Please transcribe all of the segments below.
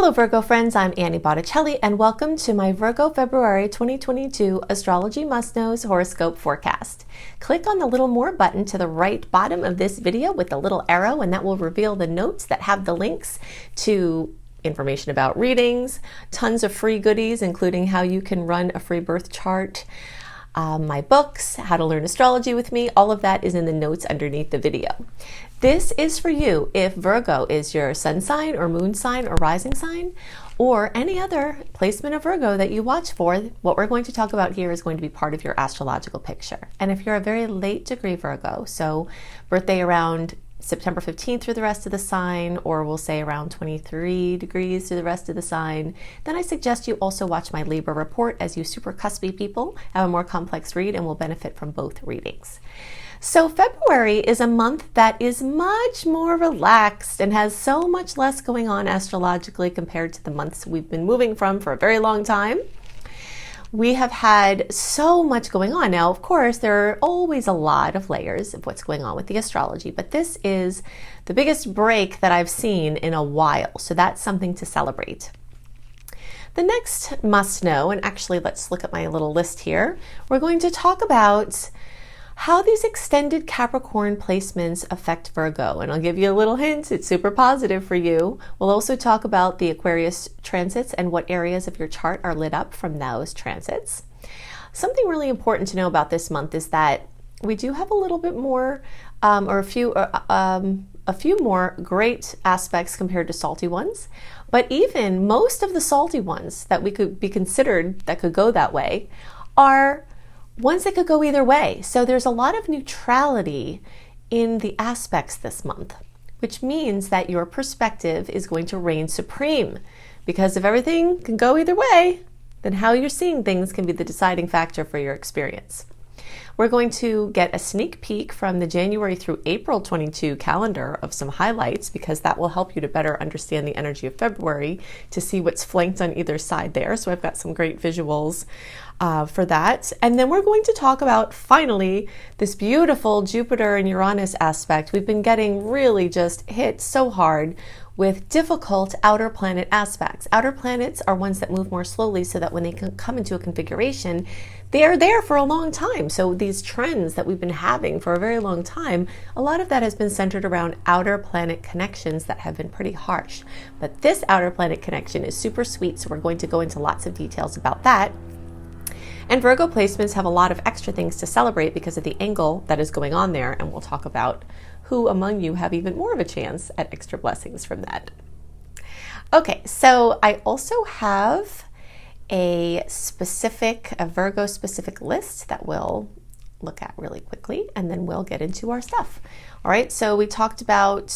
Hello Virgo friends, I'm Annie Botticelli and welcome to my Virgo February 2022 Astrology Must Knows Horoscope Forecast. Click on the little more button to the right bottom of this video with the little arrow, and that will reveal the notes that have the links to information about readings, tons of free goodies including how you can run a free birth chart, my books, how to learn astrology with me. All of that is in the notes underneath the video. This is for you if Virgo is your sun sign or moon sign or rising sign, or any other placement of Virgo that you watch for. What we're going to talk about here is going to be part of your astrological picture. And if you're a very late degree Virgo, so birthday around September 15th through the rest of the sign, or we'll say around 23 degrees through the rest of the sign, then I suggest you also watch my Libra report, as you super cuspy people have a more complex read and will benefit from both readings. So February is a month that is much more relaxed and has so much less going on astrologically compared to the months we've been moving from for a very long time. We have had so much going on. Now, of course, there are always a lot of layers of what's going on with the astrology, but this is the biggest break that I've seen in a while. So that's something to celebrate. The next must know, and actually let's look at my little list here. We're going to talk about how these extended Capricorn placements affect Virgo. And I'll give you a little hint, it's super positive for you. We'll also talk about the Aquarius transits and what areas of your chart are lit up from those transits. Something really important to know about this month is that we do have a little bit more, a few more great aspects compared to salty ones. But even most of the salty ones that we could be considered that could go that way are ones that could go either way. So there's a lot of neutrality in the aspects this month, which means that your perspective is going to reign supreme, because if everything can go either way, then how you're seeing things can be the deciding factor for your experience. We're going to get a sneak peek from the January through April 22 calendar of some highlights, because that will help you to better understand the energy of February, to see what's flanked on either side there. So I've got some great visuals for that. And then we're going to talk about, finally, this beautiful Jupiter and Uranus aspect. We've been getting really just hit so hard with difficult outer planet aspects. Outer planets are ones that move more slowly, so that when they can come into a configuration, they are there for a long time. So these trends that we've been having for a very long time, a lot of that has been centered around outer planet connections that have been pretty harsh. But this outer planet connection is super sweet, so we're going to go into lots of details about that. And Virgo placements have a lot of extra things to celebrate because of the angle that is going on there, and we'll talk about who among you have even more of a chance at extra blessings from that. Okay, so I also have a Virgo specific list that we'll look at really quickly, and then we'll get into our stuff. All right, so we talked about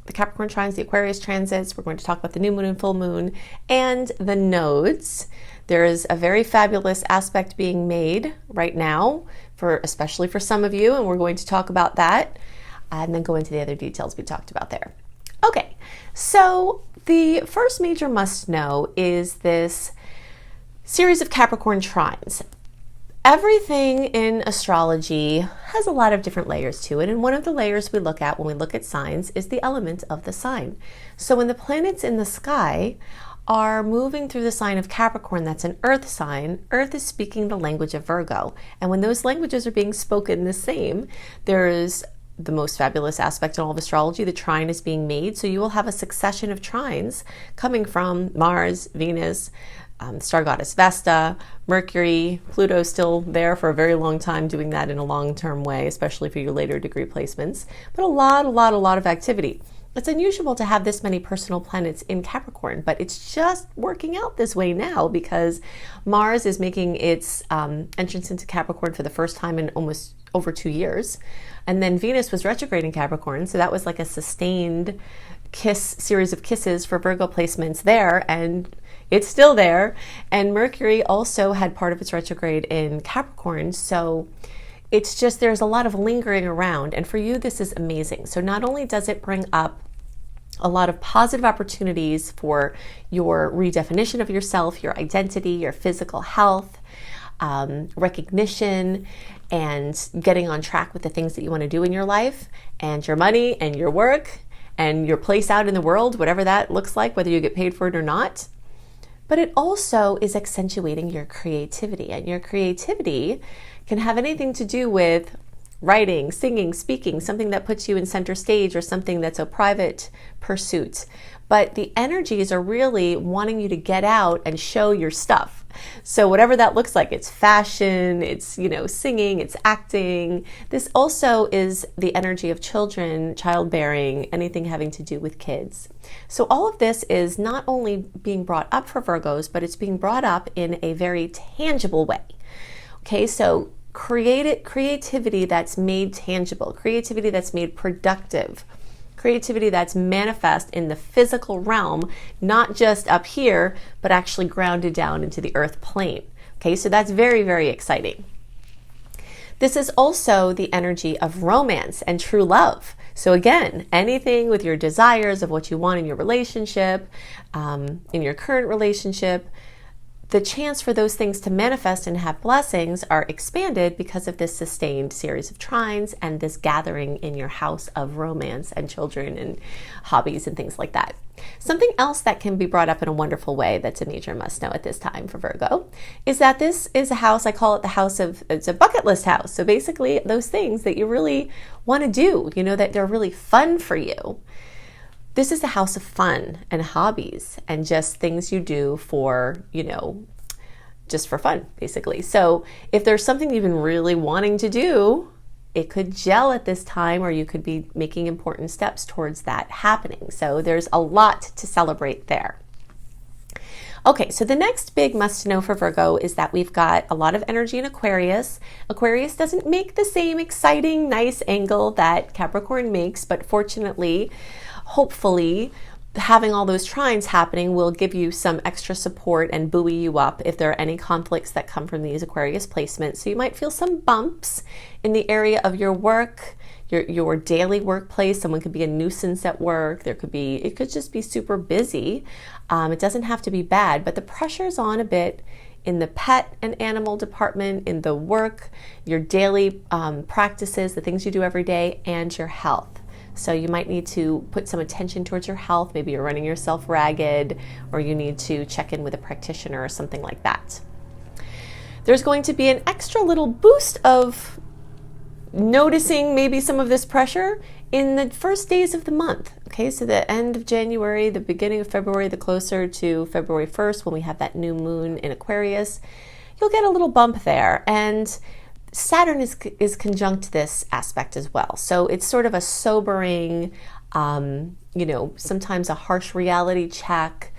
the Capricorn trines, the Aquarius transits. We're going to talk about the new moon and full moon and the nodes. There is a very fabulous aspect being made right now, especially for some of you, and we're going to talk about that and then go into the other details we talked about there. Okay, so the first major must know is this series of Capricorn trines. Everything in astrology has a lot of different layers to it, and one of the layers we look at when we look at signs is the element of the sign. So when the planets in the sky are moving through the sign of Capricorn, that's an earth sign, earth is speaking the language of Virgo. And when those languages are being spoken the same, there's the most fabulous aspect in all of astrology, the trine is being made. So you will have a succession of trines coming from Mars, Venus, star goddess Vesta, Mercury, Pluto still there for a very long time, doing that in a long-term way, especially for your later degree placements. But a lot of activity. It's unusual to have this many personal planets in Capricorn, but it's just working out this way now because Mars is making its entrance into Capricorn for the first time in almost over 2 years. And then Venus was retrograde in Capricorn, so that was like a sustained series of kisses for Virgo placements there, and it's still there. And Mercury also had part of its retrograde in Capricorn, so it's just there's a lot of lingering around, and for you this is amazing. So not only does it bring up a lot of positive opportunities for your redefinition of yourself, your identity, your physical health, recognition, and getting on track with the things that you want to do in your life, and your money and your work, and your place out in the world, whatever that looks like, whether you get paid for it or not. But it also is accentuating your creativity, and your creativity can have anything to do with writing, singing, speaking, something that puts you in center stage, or something that's a private pursuit. But the energies are really wanting you to get out and show your stuff. So whatever that looks like, it's fashion, it's, singing, it's acting. This also is the energy of children, childbearing, anything having to do with kids. So all of this is not only being brought up for Virgos, but it's being brought up in a very tangible way. Okay, so creativity that's made tangible, creativity that's made productive, creativity that's manifest in the physical realm, not just up here, but actually grounded down into the earth plane. Okay, so that's very, very exciting. This is also the energy of romance and true love. So again, anything with your desires of what you want in your relationship, in your current relationship, the chance for those things to manifest and have blessings are expanded because of this sustained series of trines and this gathering in your house of romance and children and hobbies and things like that. Something else that can be brought up in a wonderful way that's a major must know at this time for Virgo is that this is a house, I call it the house of, it's a bucket list house. So basically those things that you really want to do, that they're really fun for you. This is a house of fun and hobbies and just things you do for, just for fun, basically. So if there's something you've been really wanting to do, it could gel at this time, or you could be making important steps towards that happening. So there's a lot to celebrate there. Okay, so the next big must know for Virgo is that we've got a lot of energy in Aquarius. Aquarius doesn't make the same exciting, nice angle that Capricorn makes, but fortunately, hopefully, having all those trines happening will give you some extra support and buoy you up if there are any conflicts that come from these Aquarius placements. So you might feel some bumps in the area of your work, your daily workplace. Someone could be a nuisance at work. It could just be super busy. It doesn't have to be bad, but the pressure's on a bit in the pet and animal department, in the work, your daily practices, the things you do every day, and your health. So you might need to put some attention towards your health. Maybe you're running yourself ragged, or you need to check in with a practitioner or something like that. There's going to be an extra little boost of noticing maybe some of this pressure in the first days of the month. Okay, so the end of January, the beginning of February, the closer to February 1st when we have that new moon in Aquarius, you'll get a little bump there. And Saturn is conjunct this aspect as well. So it's sort of a sobering, sometimes a harsh reality check,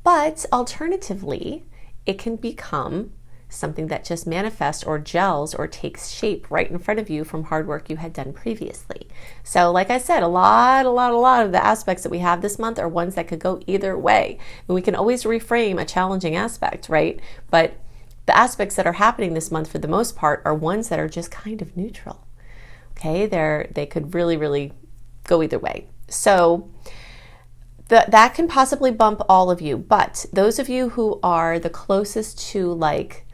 but alternatively, it can become something that just manifests or gels or takes shape right in front of you from hard work you had done previously. So like I said, a lot of the aspects that we have this month are ones that could go either way. And we can always reframe a challenging aspect, right? But the aspects that are happening this month for the most part are ones that are just kind of neutral. Okay, they could really go either way. So that can possibly bump all of you, but those of you who are the closest to like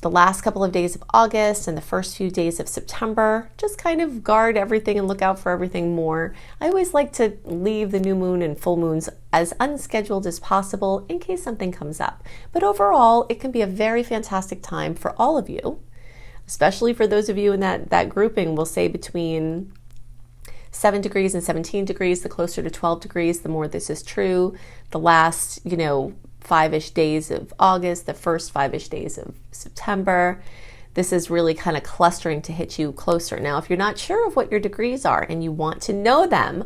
the last couple of days of August and the first few days of September, just kind of guard everything and look out for everything more. I always like to leave the new moon and full moons as unscheduled as possible in case something comes up. But overall, it can be a very fantastic time for all of you, especially for those of you in that grouping, we'll say between 7 degrees and 17 degrees, the closer to 12 degrees, the more this is true. The last, 5-ish days of August, the first 5-ish days of September. This is really kind of clustering to hit you closer. Now, if you're not sure of what your degrees are and you want to know them,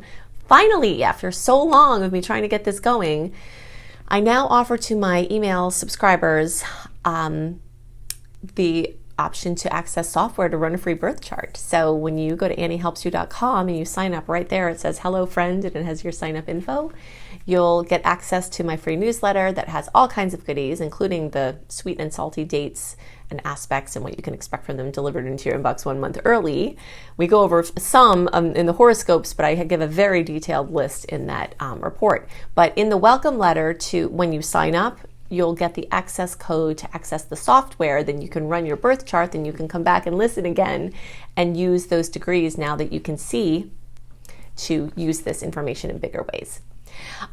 finally, after so long of me trying to get this going, I now offer to my email subscribers the option to access software to run a free birth chart. So when you go to anniehelpsyou.com and you sign up right there, it says hello friend and it has your sign up info. You'll get access to my free newsletter that has all kinds of goodies, including the sweet and salty dates and aspects and what you can expect from them delivered into your inbox 1 month early. We go over some in the horoscopes, but I give a very detailed list in that report. But in the welcome letter to when you sign up, you'll get the access code to access the software. Then you can run your birth chart, then you can come back and listen again and use those degrees now that you can see to use this information in bigger ways.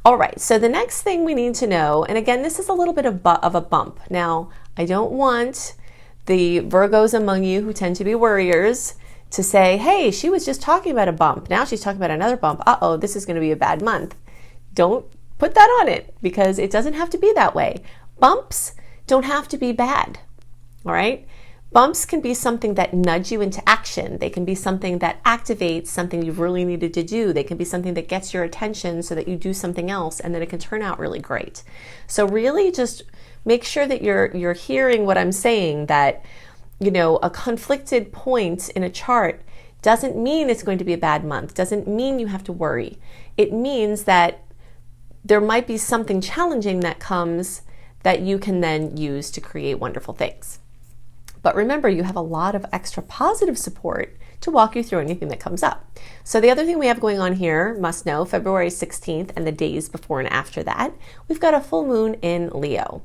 All right, so the next thing we need to know, and again, this is a little bit of a bump. Now, I don't want the Virgos among you who tend to be worriers to say, hey, she was just talking about a bump. Now she's talking about another bump. Uh-oh, this is going to be a bad month. Don't put that on it, because it doesn't have to be that way. Bumps don't have to be bad, all right? Bumps can be something that nudge you into action. They can be something that activates something you've really needed to do. They can be something that gets your attention so that you do something else, and then it can turn out really great. So really just make sure that you're hearing what I'm saying, that, you know, a conflicted point in a chart doesn't mean it's going to be a bad month, doesn't mean you have to worry. It means that there might be something challenging that comes that you can then use to create wonderful things. But remember, you have a lot of extra positive support to walk you through anything that comes up. So the other thing we have going on here, must know, February 16th and the days before and after that, we've got a full moon in Leo.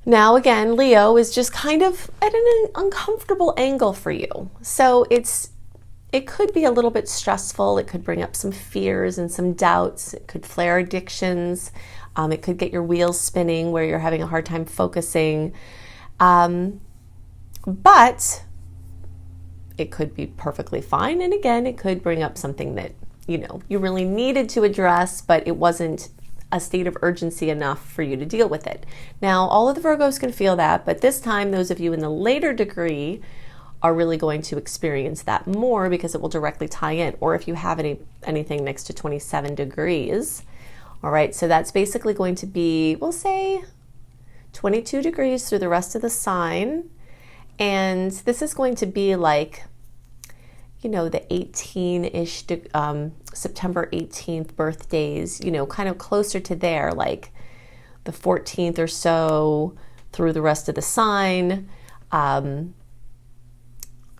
Now again, Leo is just kind of at an uncomfortable angle for you. So it could be a little bit stressful. It could bring up some fears and some doubts. It could flare addictions. It could get your wheels spinning where you're having a hard time focusing. But it could be perfectly fine. And again, it could bring up something that, you know, you really needed to address, but it wasn't a state of urgency enough for you to deal with it. Now, all of the Virgos can feel that, but this time, those of you in the later degree are really going to experience that more, because it will directly tie in. Or if you have anything next to 27 degrees, all right, so that's basically going to be, we'll say 22 degrees through the rest of the sign. And this is going to be like, you know, the 18-ish, September 18th birthdays, you know, kind of closer to there, like the 14th or so through the rest of the sign.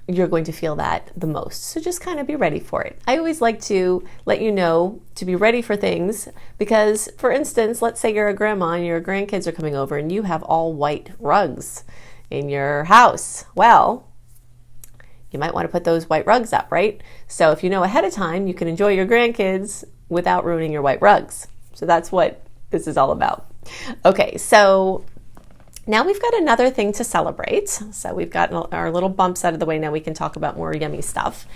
You're going to feel that the most. So just kind of be ready for it. I always like to let you know to be ready for things, because, for instance, let's say you're a grandma and your grandkids are coming over and you have all white rugs in your house. Well, you might want to put those white rugs up, right? So if you know ahead of time, you can enjoy your grandkids without ruining your white rugs. So that's what this is all about. Okay, so now we've got another thing to celebrate. So we've got our little bumps out of the way. Now we can talk about more yummy stuff.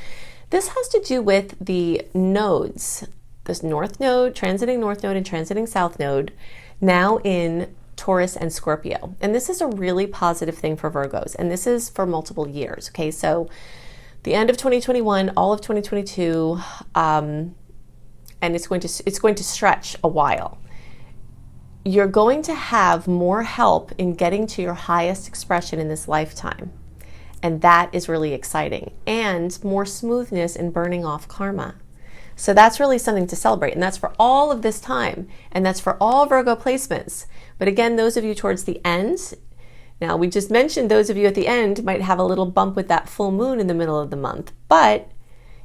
This has to do with the nodes, this North Node, transiting North Node and transiting South Node, now in Taurus and Scorpio. And this is a really positive thing for Virgos. And this is for multiple years. Okay, so the end of 2021, all of 2022, and it's going to stretch a while. You're going to have more help in getting to your highest expression in this lifetime. And that is really exciting. And more smoothness in burning off karma. So that's really something to celebrate. And that's for all of this time. And that's for all Virgo placements. But again, those of you towards the end, now we just mentioned those of you at the end might have a little bump with that full moon in the middle of the month. But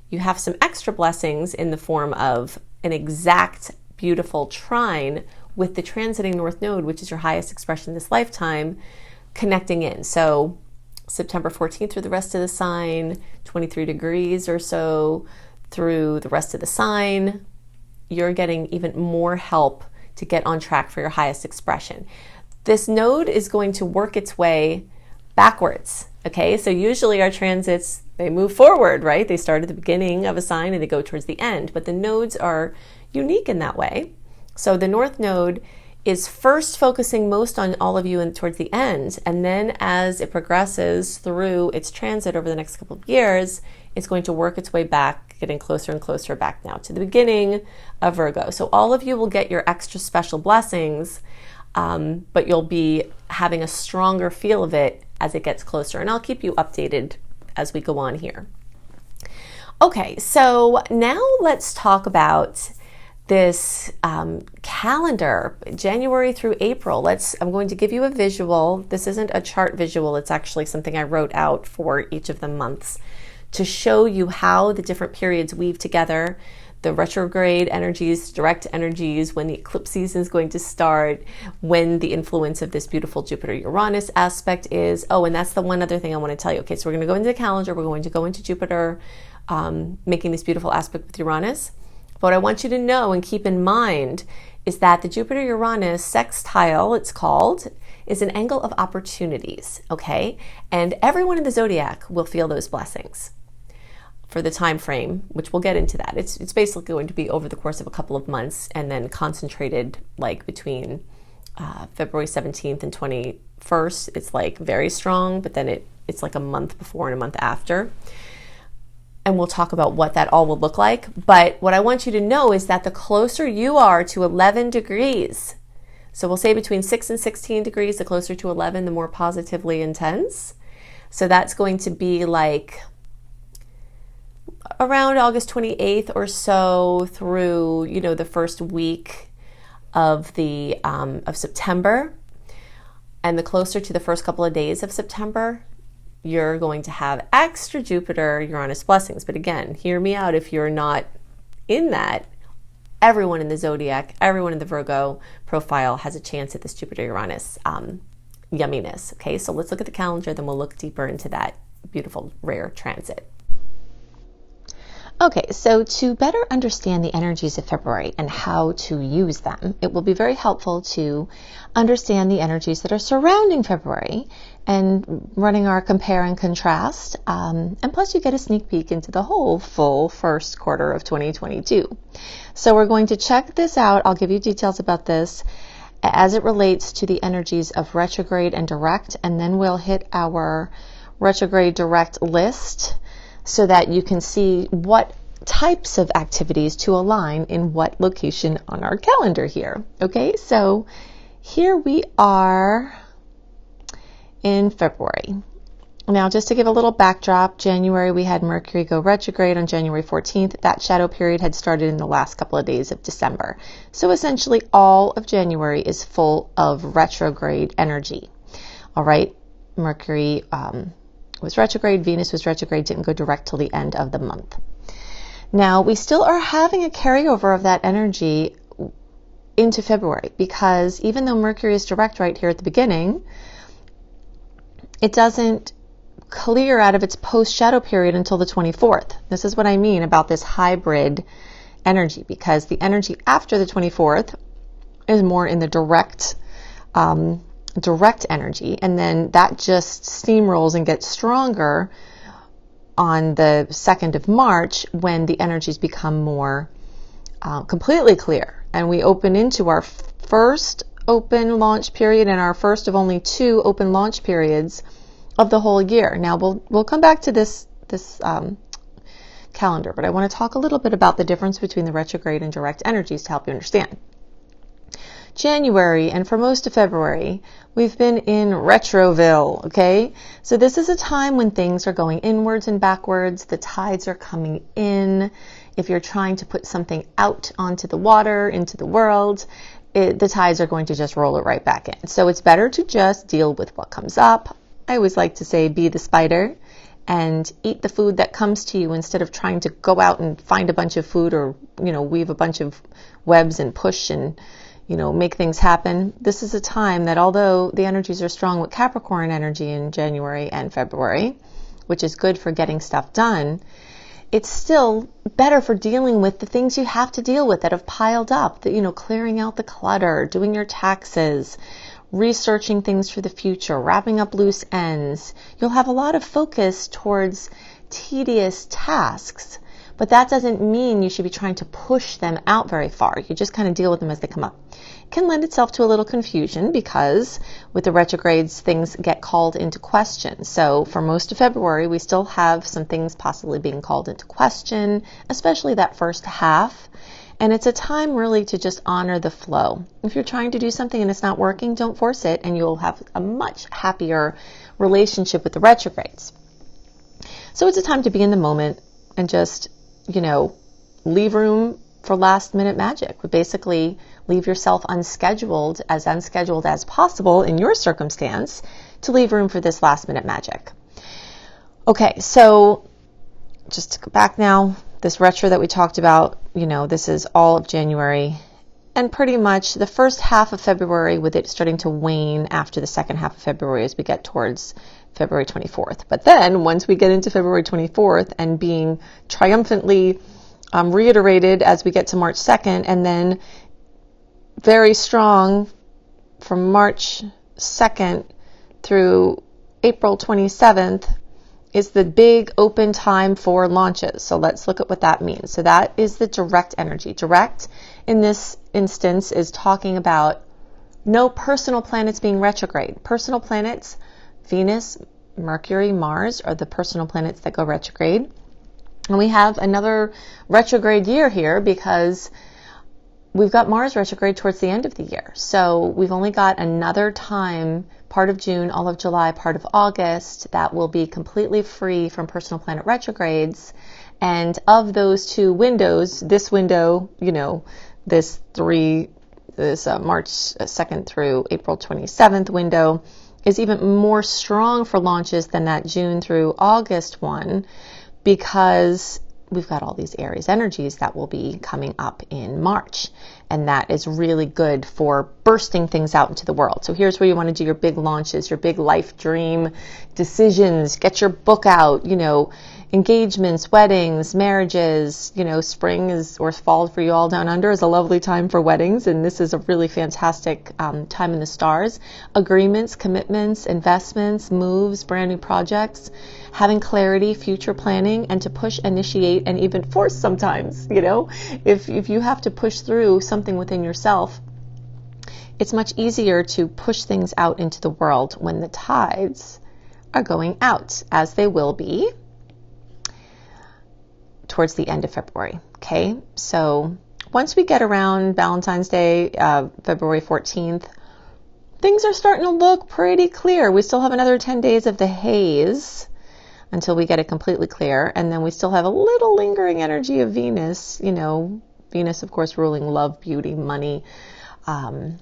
you have some extra blessings in the form of an exact, beautiful trine with the transiting North Node, which is your highest expression this lifetime, connecting in. So September 14th through the rest of the sign, 23 degrees or so through the rest of the sign, you're getting even more help to get on track for your highest expression. This node is going to work its way backwards. Okay, so usually our transits, they move forward, right? They start at the beginning of a sign and they go towards the end, but the nodes are unique in that way. So the North Node is first focusing most on all of you towards the end, and then as it progresses through its transit over the next couple of years, it's going to work its way back, getting closer and closer back now to the beginning of Virgo. So all of you will get your extra special blessings, but you'll be having a stronger feel of it as it gets closer. And I'll keep you updated as we go on here. Okay, so now let's talk about this calendar, January through April. I'm going to give you a visual. This isn't a chart visual. It's actually something I wrote out for each of the months to show you how the different periods weave together, the retrograde energies, direct energies, when the eclipse season is going to start, when the influence of this beautiful Jupiter-Uranus aspect is. Oh, and that's the one other thing I want to tell you. Okay, so we're going to go into the calendar. We're going to go into Jupiter making this beautiful aspect with Uranus. But what I want you to know and keep in mind is that the Jupiter-Uranus sextile, it's called, is an angle of opportunities, okay? And everyone in the zodiac will feel those blessings for the time frame, which we'll get into that. It's basically going to be over the course of a couple of months and then concentrated like between February 17th and 21st. It's like very strong, but then it's like a month before and a month after. And we'll talk about what that all will look like. But what I want you to know is that the closer you are to 11 degrees, so we'll say between 6 and 16 degrees, the closer to 11, the more positively intense. So that's going to be like around August 28th or so through, the first week of of September. And the closer to the first couple of days of September, you're going to have extra Jupiter-Uranus blessings. But again, hear me out if you're not in that. Everyone in the zodiac, everyone in the Virgo profile has a chance at this Jupiter-Uranus yumminess. Okay, so let's look at the calendar, then we'll look deeper into that beautiful, rare transit. Okay, so to better understand the energies of February and how to use them, it will be very helpful to understand the energies that are surrounding February and running our compare and contrast. And plus you get a sneak peek into the whole full first quarter of 2022. So we're going to check this out. I'll give you details about this as it relates to the energies of retrograde and direct, and then we'll hit our retrograde direct list so that you can see what types of activities to align in what location on our calendar here. Okay, so here we are in February. Now, just to give a little backdrop, January we had Mercury go retrograde on January 14th. That shadow period had started in the last couple of days of December. So essentially all of January is full of retrograde energy. All right, Mercury was retrograde, Venus was retrograde, didn't go direct till the end of the month. Now, we still are having a carryover of that energy into February because even though Mercury is direct right here at the beginning, it doesn't clear out of its post-shadow period until the 24th. This is what I mean about this hybrid energy, because the energy after the 24th is more in the direct energy, and then that just steamrolls and gets stronger on the 2nd of March when the energies become more completely clear, and we open into our first open launch period and our first of only 2 open launch periods of the whole year. Now we'll come back to this calendar, but I want to talk a little bit about the difference between the retrograde and direct energies to help you understand. January and for most of February, we've been in Retroville, okay? So this is a time when things are going inwards and backwards. The tides are coming in. If you're trying to put something out onto the water, into the world, the tides are going to just roll it right back in. So it's better to just deal with what comes up. I always like to say, be the spider and eat the food that comes to you instead of trying to go out and find a bunch of food or, weave a bunch of webs and push and, make things happen. This is a time that although the energies are strong with Capricorn energy in January and February, which is good for getting stuff done, it's still better for dealing with the things you have to deal with that have piled up, that, clearing out the clutter, doing your taxes, researching things for the future, wrapping up loose ends. You'll have a lot of focus towards tedious tasks, but that doesn't mean you should be trying to push them out very far. You just kind of deal with them as they come up. It can lend itself to a little confusion because with the retrogrades, things get called into question. So for most of February, we still have some things possibly being called into question, especially that first half. And it's a time really to just honor the flow. If you're trying to do something and it's not working, don't force it, and you'll have a much happier relationship with the retrogrades. So it's a time to be in the moment and just, leave room for last minute magic. But basically leave yourself unscheduled as possible in your circumstance to leave room for this last minute magic. Okay, so just to go back now, this retro that we talked about, this is all of January and pretty much the first half of February, with it starting to wane after the second half of February as we get towards February 24th. But then once we get into February 24th and being triumphantly reiterated as we get to March 2nd, and then very strong from March 2nd through April 27th is the big open time for launches. So let's look at what that means. So that is the direct energy. Direct in this instance is talking about no personal planets being retrograde. Personal planets, Venus, Mercury, Mars are the personal planets that go retrograde. And we have another retrograde year here because we've got Mars retrograde towards the end of the year. So we've only got another time, part of June, all of July, part of August, that will be completely free from personal planet retrogrades. And of those two windows, this window, this March 2nd through April 27th window is even more strong for launches than that June through August one, because we've got all these Aries energies that will be coming up in March. And that is really good for bursting things out into the world. So here's where you want to do your big launches, your big life dream decisions, get your book out, engagements, weddings, marriages. Spring is, or fall for you all down under, is a lovely time for weddings. And this is a really fantastic time in the stars. Agreements, commitments, investments, moves, brand new projects, having clarity, future planning, and to push, initiate, and even force sometimes. If you have to push through something within yourself, it's much easier to push things out into the world when the tides are going out, as they will be towards the end of February. Okay, so once we get around Valentine's Day, February 14th, things are starting to look pretty clear. We still have another 10 days of the haze until we get it completely clear. And then we still have a little lingering energy of Venus, Venus, of course, ruling love, beauty, money. I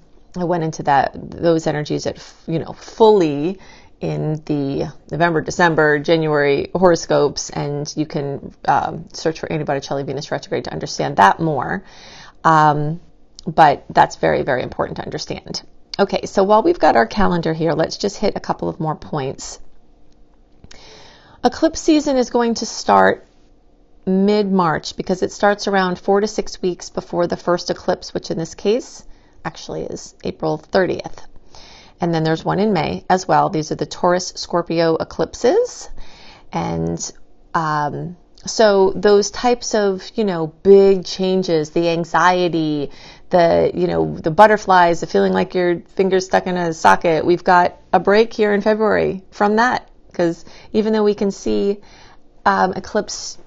went into those energies at, fully in the November, December, January horoscopes, and you can search for Botticelli Venus retrograde to understand that more. But that's very, very important to understand. Okay, so while we've got our calendar here, let's just hit a couple of more points. Eclipse season is going to start mid-March because it starts around 4 to 6 weeks before the first eclipse, which in this case actually is April 30th. And then there's one in May as well. These are the Taurus Scorpio eclipses. And so those types of, big changes, the anxiety, the butterflies, the feeling like your finger's stuck in a socket, we've got a break here in February from that. Because even though we can see eclipse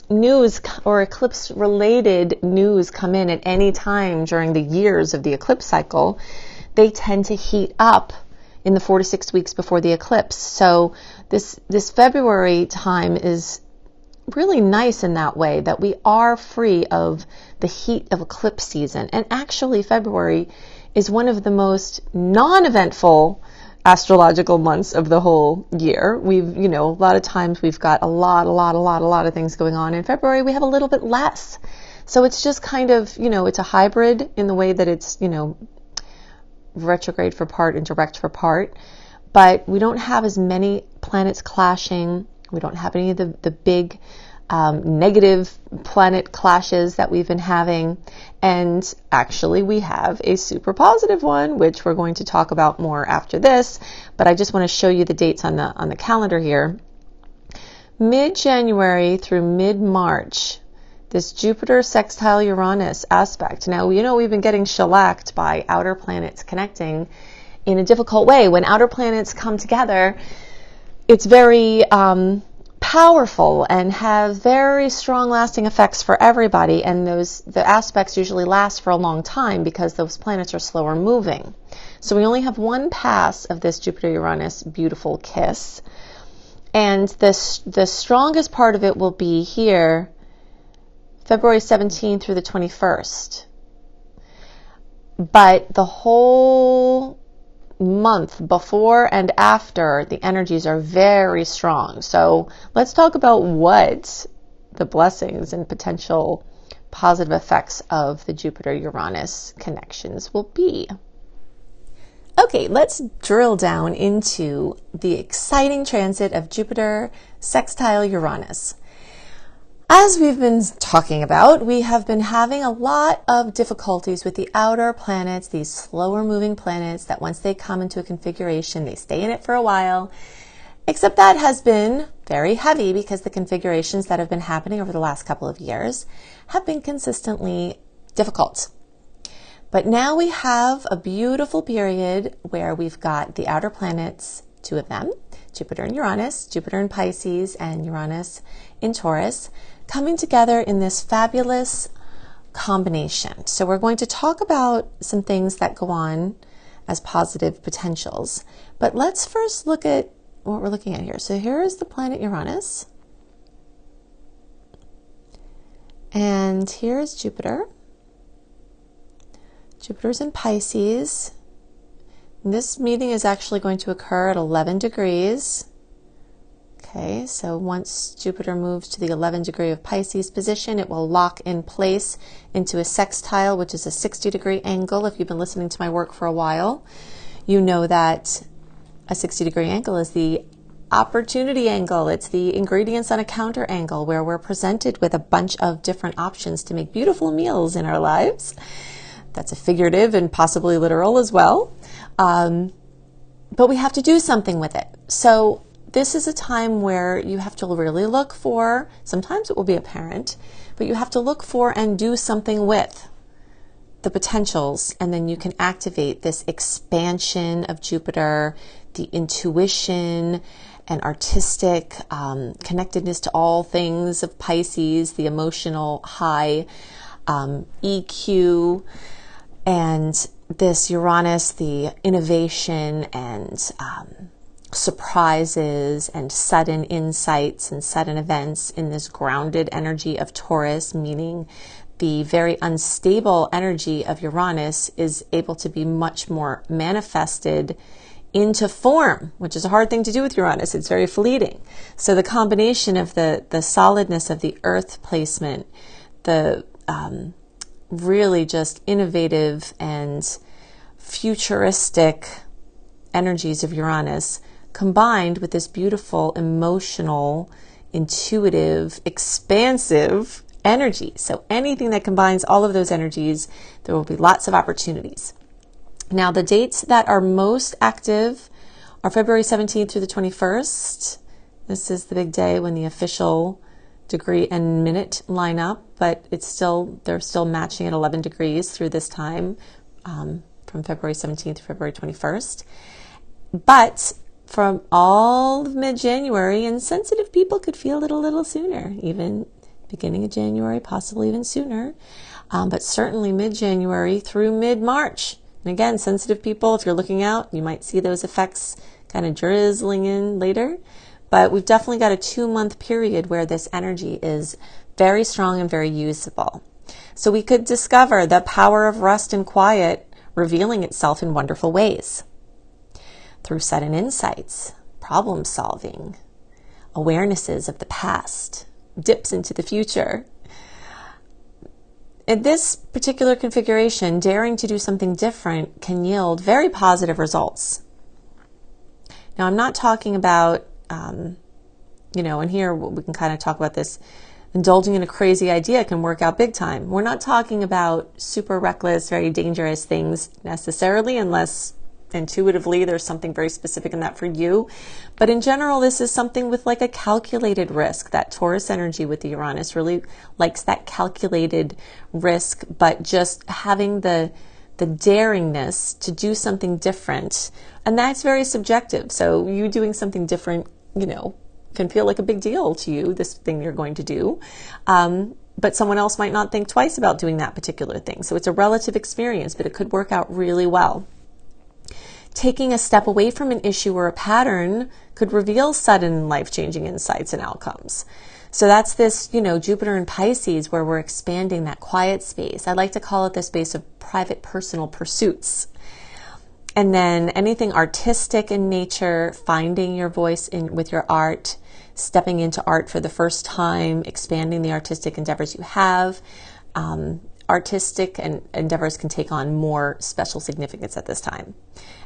news or eclipse related news come in at any time during the years of the eclipse cycle, they tend to heat up in the 4 to 6 weeks before the eclipse. So this February time is really nice in that way, that we are free of the heat of eclipse season. And actually February is one of the most non-eventful astrological months of the whole year. We've, a lot of times we've got a lot of things going on. In February, we have a little bit less. So it's just kind of, it's a hybrid in the way that it's, retrograde for part and direct for part. But we don't have as many planets clashing. We don't have any of the big negative planet clashes that we've been having. And actually we have a super positive one, which we're going to talk about more after this. But I just want to show you the dates on the calendar here. Mid-January through mid-March, this Jupiter sextile Uranus aspect. Now, we've been getting shellacked by outer planets connecting in a difficult way. When outer planets come together, it's very powerful and have very strong lasting effects for everybody, and the aspects usually last for a long time because those planets are slower moving. So we only have one pass of this Jupiter-Uranus beautiful kiss, and the strongest part of it will be here February 17th through the 21st. But the whole month before and after, the energies are very strong. So let's talk about what the blessings and potential positive effects of the Jupiter-Uranus connections will be. Okay, let's drill down into the exciting transit of Jupiter sextile Uranus. As we've been talking about, we have been having a lot of difficulties with the outer planets, these slower moving planets that once they come into a configuration, they stay in it for a while. Except that has been very heavy because the configurations that have been happening over the last couple of years have been consistently difficult. But now we have a beautiful period where we've got the outer planets, two of them, Jupiter and Uranus, Jupiter in Pisces and Uranus in Taurus, coming together in this fabulous combination. So we're going to talk about some things that go on as positive potentials. But let's first look at what we're looking at here. So here is the planet Uranus. And here is Jupiter. Jupiter's in Pisces. And this meeting is actually going to occur at 11 degrees. Okay, so once Jupiter moves to the 11 degree of Pisces position, it will lock in place into a sextile, which is a 60-degree angle. If you've been listening to my work for a while, you know that a 60-degree angle is the opportunity angle. It's the ingredients on a counter angle where we're presented with a bunch of different options to make beautiful meals in our lives. That's a figurative and possibly literal as well. But we have to do something with it. So this is a time where you have to really look for, sometimes it will be apparent, but you have to look for and do something with the potentials, and then you can activate this expansion of Jupiter, the intuition and artistic connectedness to all things of Pisces, the emotional high EQ, and this Uranus, the innovation and surprises and sudden insights and sudden events in this grounded energy of Taurus, meaning the very unstable energy of Uranus is able to be much more manifested into form, which is a hard thing to do with Uranus. It's very fleeting. So the combination of the solidness of the earth placement, the really just innovative and futuristic energies of Uranus combined with this beautiful, emotional, intuitive, expansive energy. So anything that combines all of those energies, there will be lots of opportunities. Now, the dates that are most active are February 17th through the 21st. This is the big day when the official degree and minute line up, but they're still matching at 11 degrees through this time, from February 17th to February 21st. But from all of mid-January, and sensitive people could feel it a little sooner, even beginning of January, possibly even sooner, but certainly mid-January through mid-March. And again, sensitive people, if you're looking out, you might see those effects kind of drizzling in later. But we've definitely got a 2-month period where this energy is very strong and very usable. So we could discover the power of rest and quiet revealing itself in wonderful ways through sudden insights, problem solving, awarenesses of the past, dips into the future. In this particular configuration, daring to do something different can yield very positive results. Now, I'm not talking about, and here we can kind of talk about this, indulging in a crazy idea can work out big time. We're not talking about super reckless, very dangerous things necessarily, unless intuitively there's something very specific in that for you. But in general, this is something with like a calculated risk. That Taurus energy with the Uranus really likes that calculated risk, but just having the daringness to do something different. And that's very subjective. So you doing something different, can feel like a big deal to you, this thing you're going to do. But someone else might not think twice about doing that particular thing. So it's a relative experience, but it could work out really well. Taking a step away from an issue or a pattern could reveal sudden life-changing insights and outcomes. So that's this, Jupiter in Pisces, where we're expanding that quiet space. I like to call it the space of private personal pursuits. And then anything artistic in nature, finding your voice with your art, stepping into art for the first time, expanding the artistic endeavors you have, artistic and endeavors can take on more special significance at this time.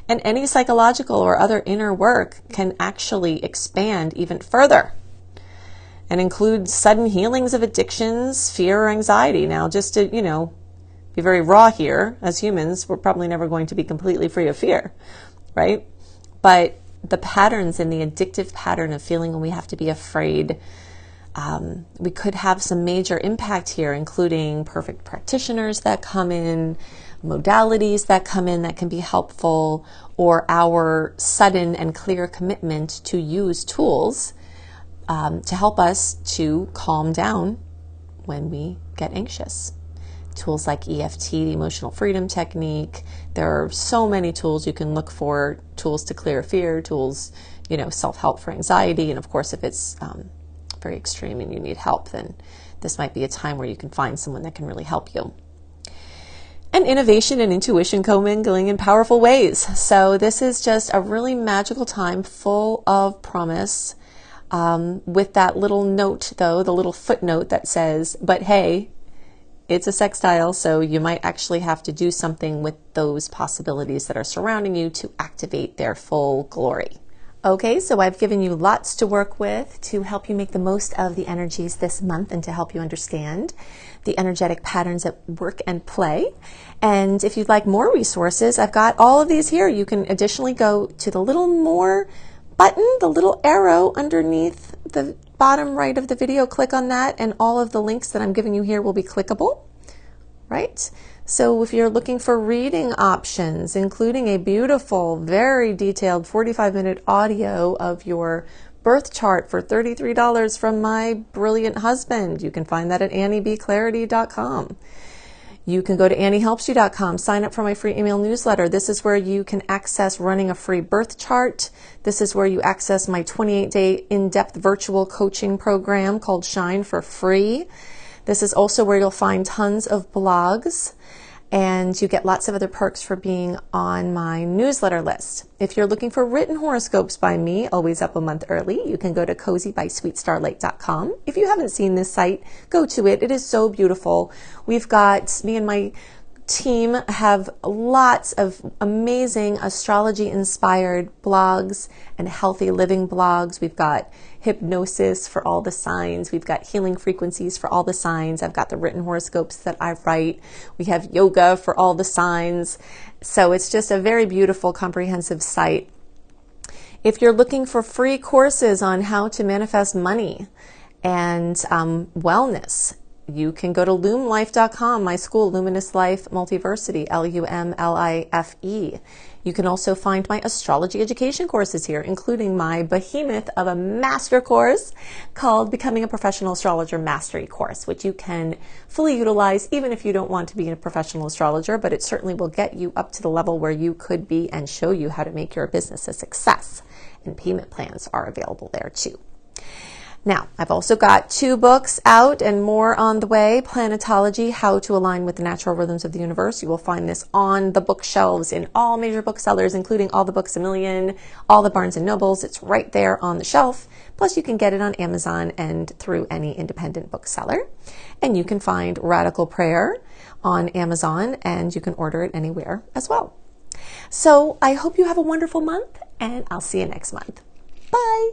And any psychological or other inner work can actually expand even further and include sudden healings of addictions, fear, or anxiety. Now, just to, be very raw here, as humans, we're probably never going to be completely free of fear, right? But the patterns and the addictive pattern of feeling when we have to be afraid, we could have some major impact here, including perfect practitioners that come in, modalities that come in that can be helpful, or our sudden and clear commitment to use tools to help us to calm down when we get anxious. Tools like EFT, the Emotional Freedom Technique. There are so many tools you can look for, tools to clear fear, tools, self-help for anxiety. And of course, if it's very extreme and you need help, then this might be a time where you can find someone that can really help you. And innovation and intuition commingling in powerful ways. So this is just a really magical time full of promise, with that little note, though, the little footnote that says, but hey, it's a sextile, so you might actually have to do something with those possibilities that are surrounding you to activate their full glory. Okay, so I've given you lots to work with to help you make the most of the energies this month and to help you understand the energetic patterns at work and play. And if you'd like more resources, I've got all of these here. You can additionally go to the little more button, the little arrow underneath the bottom right of the video. Click on that and all of the links that I'm giving you here will be clickable, right? So if you're looking for reading options, including a beautiful, very detailed 45-minute audio of your birth chart for $33 from my brilliant husband, you can find that at anniebclarity.com. You can go to anniehelpsyou.com, sign up for my free email newsletter. This is where you can access running a free birth chart. This is where you access my 28-day in-depth virtual coaching program called Shine for free. This is also where you'll find tons of blogs, and you get lots of other perks for being on my newsletter list. If you're looking for written horoscopes by me, always up a month early, you can go to cozybysweetstarlight.com. If you haven't seen this site, go to it. It is so beautiful. We've got, me and my team have lots of amazing astrology-inspired blogs and healthy living blogs. We've got hypnosis for all the signs. We've got healing frequencies for all the signs. I've got the written horoscopes that I write. We have yoga for all the signs. So it's just a very beautiful, comprehensive site. If you're looking for free courses on how to manifest money and wellness, you can go to lumlife.com, my school, Luminous Life Multiversity, LUMLIFE. You can also find my astrology education courses here, including my behemoth of a master course called Becoming a Professional Astrologer Mastery Course, which you can fully utilize even if you don't want to be a professional astrologer, but it certainly will get you up to the level where you could be and show you how to make your business a success. And payment plans are available there too. Now, I've also got 2 books out and more on the way. Planetology, How to Align with the Natural Rhythms of the Universe. You will find this on the bookshelves in all major booksellers, including all the Books A Million, all the Barnes & Nobles. It's right there on the shelf. Plus, you can get it on Amazon and through any independent bookseller. And you can find Radical Prayer on Amazon, and you can order it anywhere as well. So I hope you have a wonderful month, and I'll see you next month. Bye.